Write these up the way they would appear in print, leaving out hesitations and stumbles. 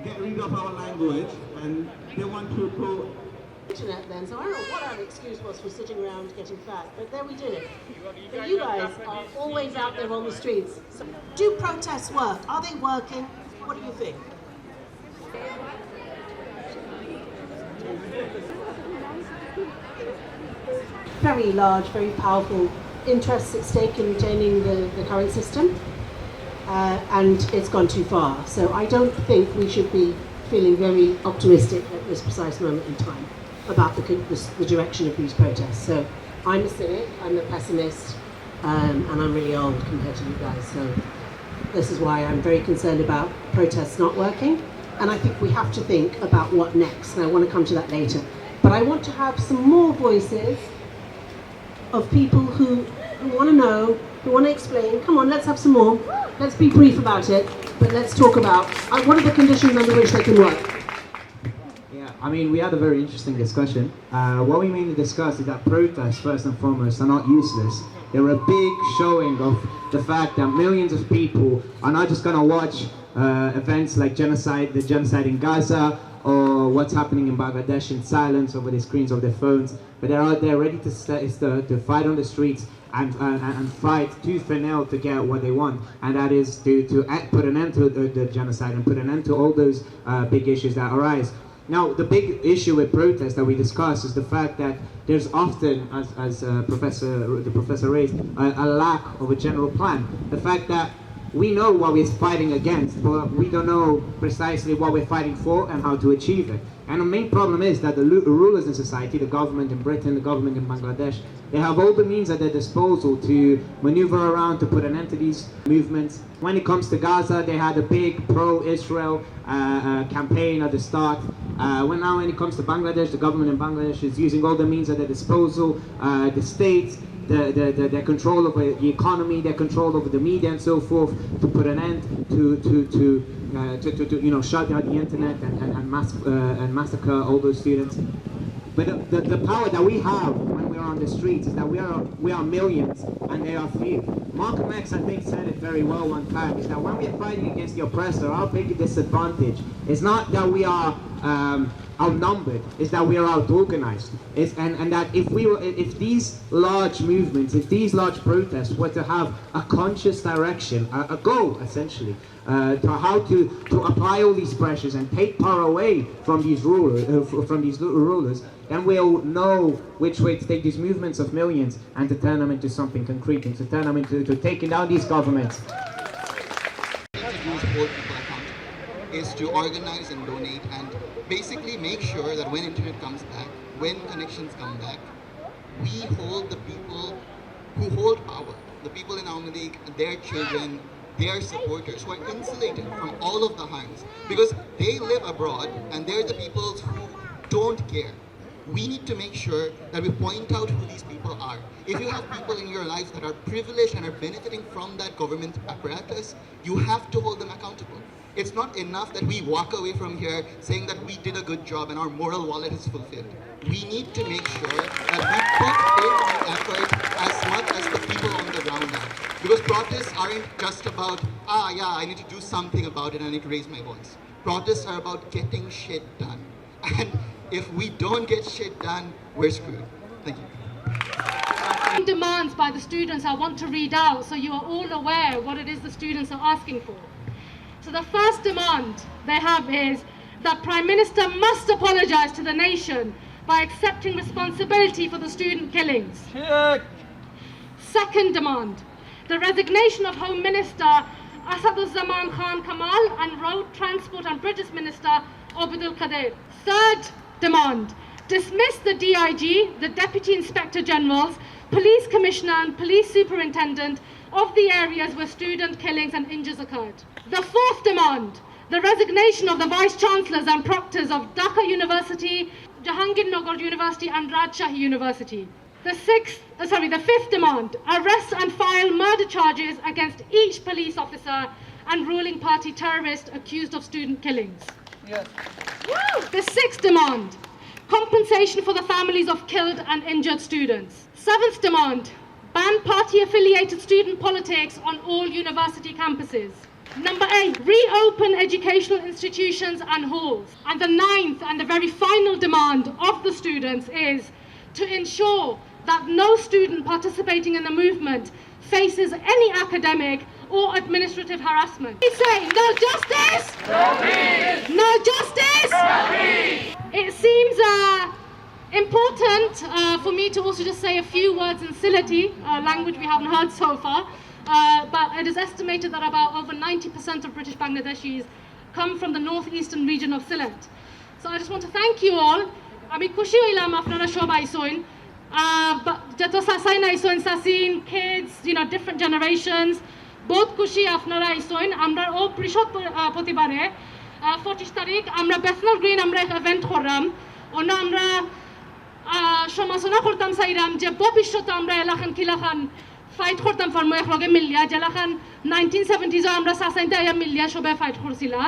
get rid of our language, and they want to go internet then, so I don't know what our excuse was for sitting around getting fat, but there we did it. But you guys are always out there on the streets. So do protests work? Are they working? What do you think? Very large, very powerful interests at stake in retaining the current system, and it's gone too far. So I don't think we should be feeling very optimistic at this precise moment in time about the direction of these protests. So I'm a cynic, I'm a pessimist, and I'm really old compared to you guys. So this is why I'm very concerned about protests not working. And I think we have to think about what next, and I want to come to that later. But I want to have some more voices of people who want to know, who want to explain. Come on, let's have some more. Let's be brief about it, but let's talk about what are the conditions under which they can work. Yeah, I mean, we had a very interesting discussion. What we mainly discussed is that protests, first and foremost, are not useless. They're a big showing of the fact that millions of people are not just going to watch events like the genocide in Gaza, or what's happening in Bangladesh in silence over the screens of their phones, but they're out there ready to fight on the streets and fight tooth and nail to get what they want, and that is to put an end to the genocide and put an end to all those big issues that arise. Now, the big issue with protests that we discussed is the fact that there's often, as the professor raised, a lack of a general plan. The fact that we know what we're fighting against, but we don't know precisely what we're fighting for and how to achieve it. And the main problem is that the rulers in society, the government in Britain, the government in Bangladesh, they have all the means at their disposal to maneuver around to put an end to these movements. When it comes to Gaza, they had a big pro-Israel campaign at the start. When it comes to Bangladesh, the government in Bangladesh is using all the means at their disposal, the state, their control over the economy, their control over the media and so forth, to put an end to shut down the internet and massacre all those students. But the power that we have when we are on the streets is that we are millions and they are few. Malcolm X, I think, said it very well one time, is that when we are fighting against the oppressor, our big disadvantage is not that we are outnumbered, is that we are out-organized. And that if these large movements, if these large protests were to have a conscious direction, a goal essentially, to how to apply all these pressures and take power away from these rulers, then we'll know which way to take these movements of millions and to turn them into something concrete, and to turn them into taking down these governments. Is to organize and donate and basically make sure that when internet comes back, when connections come back, we hold the people who hold power, the people in Awami League, their children, their supporters, who are insulated from all of the harms, because they live abroad and they're the people who don't care. We need to make sure that we point out who these people are. If you have people in your lives that are privileged and are benefiting from that government apparatus, you have to hold them accountable. It's not enough that we walk away from here saying that we did a good job and our moral wallet is fulfilled. We need to make sure that we put in the effort as much as the people on the ground are. Because protests aren't just about, I need to do something about it, I need to raise my voice. Protests are about getting shit done. And if we don't get shit done, we're screwed. Thank you. Demands by the students I want to read out so you are all aware what it is the students are asking for. So the first demand they have is that Prime Minister must apologize to the nation by accepting responsibility for the student killings. Second demand, the resignation of Home Minister Asaduzzaman Khan Kamal and Road Transport and Bridges Minister Obidul Qadir. Third demand, dismiss the DIG, the Deputy Inspector Generals, Police Commissioner and Police Superintendent of the areas where student killings and injuries occurred. The fourth demand, the resignation of the Vice-Chancellors and Proctors of Dhaka University, Jahangirnagar University and Rajshahi University. The fifth demand, arrest and file murder charges against each police officer and ruling party terrorist accused of student killings. Yes. The sixth demand, compensation for the families of killed and injured students. Seventh demand, ban party-affiliated student politics on all university campuses. Number 8, reopen educational institutions and halls. And the 9th and the very final demand of the students is to ensure that no student participating in the movement faces any academic or administrative harassment. We say no justice, no peace. No justice, no peace. It seems important for me to also just say a few words in Sylheti, language we haven't heard so far. But it is estimated that about over 90% of British Bangladeshis come from the northeastern region of Sylhet. So I just want to thank you all. আমি খুশি হইলাম আপনারা সব আইসোন যত সাসাইন আইসোন সাসিন kids, different generations বহুত খুশি আপনারা আইসোন আমরা ও পরিষদ প্রতিবারে 25 তারিখ আমরা বেথনাল গ্রিন আমরা এক ইভেন্ট করলাম অন্য আমরা সমালোচনা করতাম চাইরাম যে ভবিষ্যতে আমরা এলাকান কিলাখান ফাইট করতাম ফর্ম একলগে মিলিয়া জেলাখান 1970s আমরা সাসাইন দাইয়া মিলিয়া সবাই ফাইট করছিলা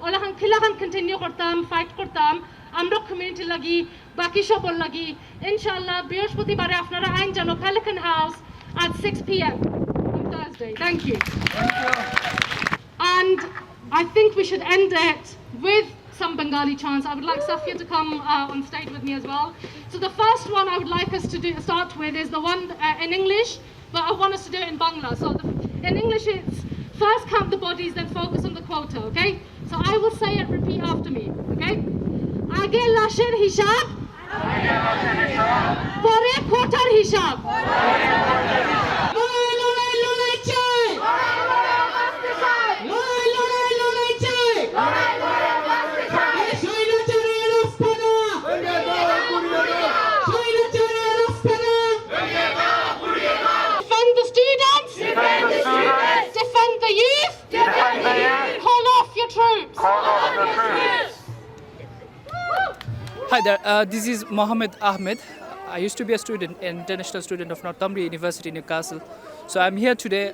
ওলাখান খিলাখান কন্টিনিউ করতাম ফাইট করতাম আমরা কমিউনিটি লাগি বাকি সবর লাগি ইনশাআল্লাহ বৃহস্পতিবারে আপনারা আইন জানো Pelican House at 6 p.m. on Thursday. Thank you. And I think we should end it with some Bengali chants. I would like Safia to come on stage with me as well. So the first one I would like us to start with is the one in English, but I want us to do it in Bangla. So in English it's first count the bodies, then focus on the quota, okay? So I will say it, repeat after me, okay? Age lasher hishab, pore quotar hishab. Hi there, this is Mohammed Ahmed. I used to be a student, an international student of Northumbria University, Newcastle. So I'm here today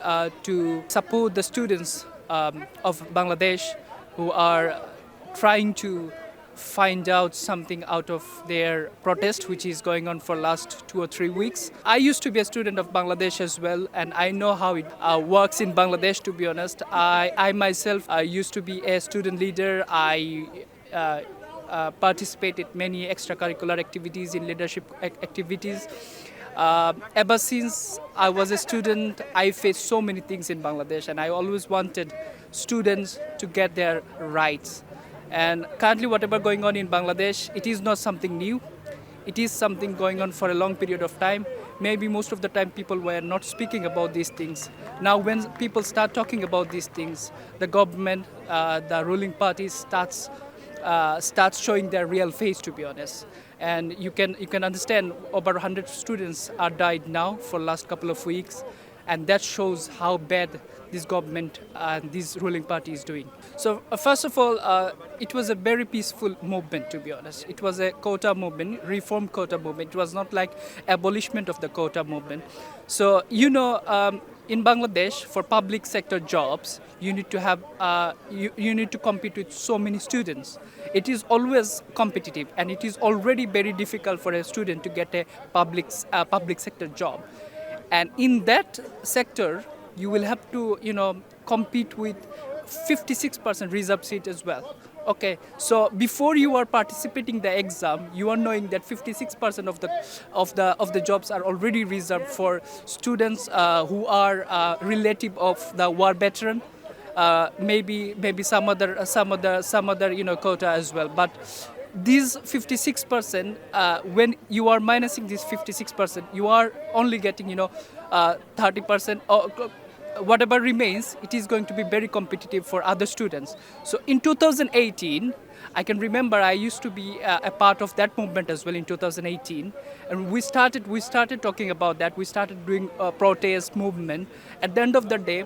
to support the students of Bangladesh who are trying to find out something out of their protest, which is going on for last 2 or 3 weeks. I used to be a student of Bangladesh as well, and I know how it works in Bangladesh, to be honest. I myself used to be a student leader. I participated many extracurricular activities in leadership activities. Ever since I was a student, I faced so many things in Bangladesh, and I always wanted students to get their rights. And currently whatever going on in Bangladesh, it is not something new. It is something going on for a long period of time. Maybe most of the time people were not speaking about these things. Now when people start talking about these things, the government, the ruling party starts showing their real face, to be honest. And you can understand over 100 students are died now for last couple of weeks, and that shows how bad this government and this ruling party is doing. So first of all, it was a very peaceful movement, to be honest. It was a quota movement, reform quota movement. It was not like abolishment of the quota movement. So in Bangladesh, for public sector jobs, you need to have you need to compete with so many students. It is always competitive, and it is already very difficult for a student to get a public sector job. And in that sector, you will have to compete with 56% reserve seat as well. Okay, so before you are participating the exam, you are knowing that 56% of the jobs are already reserved for students who are relative of the war veteran, maybe some other quota as well. But these 56%, when you are minusing this 56%, you are only getting 30%. Whatever remains, it is going to be very competitive for other students. So in 2018, I can remember I used to be a part of that movement as well in 2018, and we started talking about that. We started doing a protest movement. At the end of the day,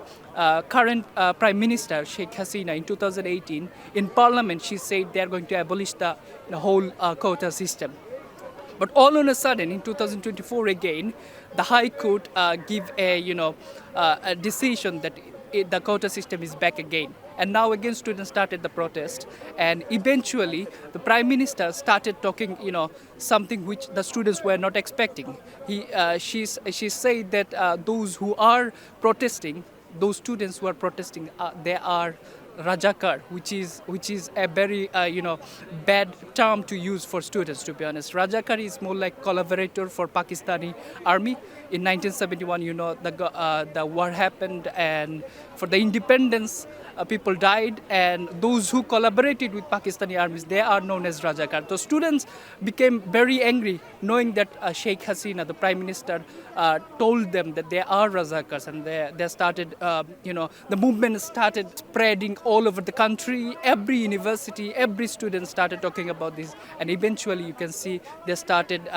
current Prime Minister Sheikh Hasina in 2018 in Parliament, she said they are going to abolish the whole quota system. But all on a sudden, in 2024 again, the High Court give a decision that the quota system is back again. And now again students started the protest, and eventually the Prime Minister started talking something which the students were not expecting. She said that those who are protesting, those students who are protesting, they are Rajakar, which is a very bad term to use for students. To be honest, Rajakar is more like collaborator for Pakistani army. In 1971, the war happened, and for the independence, people died, and those who collaborated with Pakistani armies, they are known as Rajakar. So students became very angry knowing that Sheikh Hasina, the prime minister, told them that they are Rajakars, and they started, the movement started spreading all over the country. Every university, every student started talking about this, and eventually you can see they started,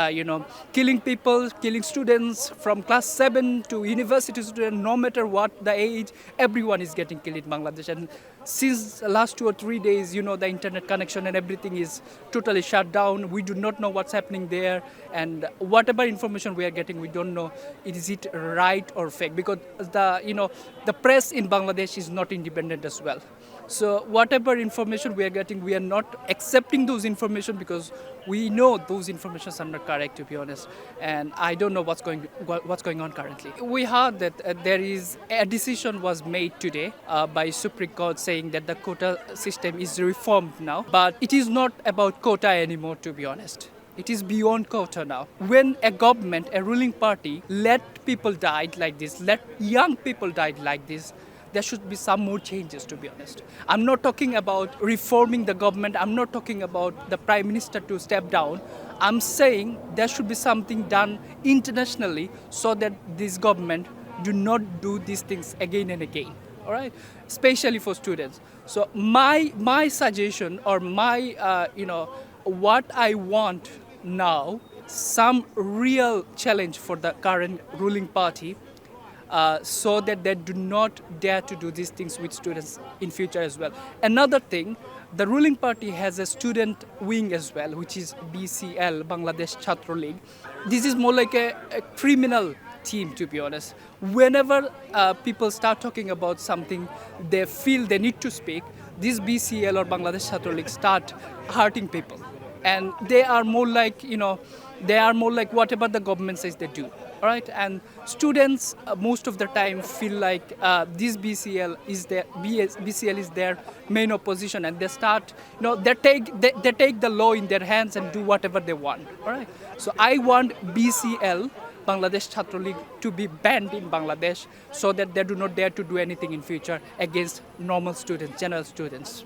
killing people, killing students from class 7 to university students, no matter what the age, everyone is getting killed in Bangladesh. And since the last 2 or 3 days, the internet connection and everything is totally shut down. We do not know what's happening there, and whatever information we are getting, we don't know is it right or fake, because the press in Bangladesh is not independent as well. So whatever information we are getting, we are not accepting those information because we know those informations are not correct, to be honest. And I don't know what's going on currently. We heard that there is a decision was made today by Supreme Court saying that the quota system is reformed now, but it is not about quota anymore, to be honest. It is beyond quota now. When a government, a ruling party, let people die like this, let young people die like this, there should be some more changes, to be honest. I'm not talking about reforming the government. I'm not talking about the prime minister to step down. I'm saying there should be something done internationally so that this government do not do these things again and again. All right, especially for students. So my suggestion, or my what I want now, some real challenge for the current ruling party, so that they do not dare to do these things with students in future as well. Another thing, the ruling party has a student wing as well, which is BCL, Bangladesh Chhatra League. This is more like a criminal team, to be honest. Whenever people start talking about something they feel they need to speak, this BCL or Bangladesh Chhatra League start hurting people. And they are more like, whatever the government says they do. All right, and students most of the time feel like this BCL is their main opposition, and they start, they take the law in their hands and do whatever they want. All right, so I want BCL, Bangladesh Chhatra League, to be banned in Bangladesh so that they do not dare to do anything in future against normal students, general students.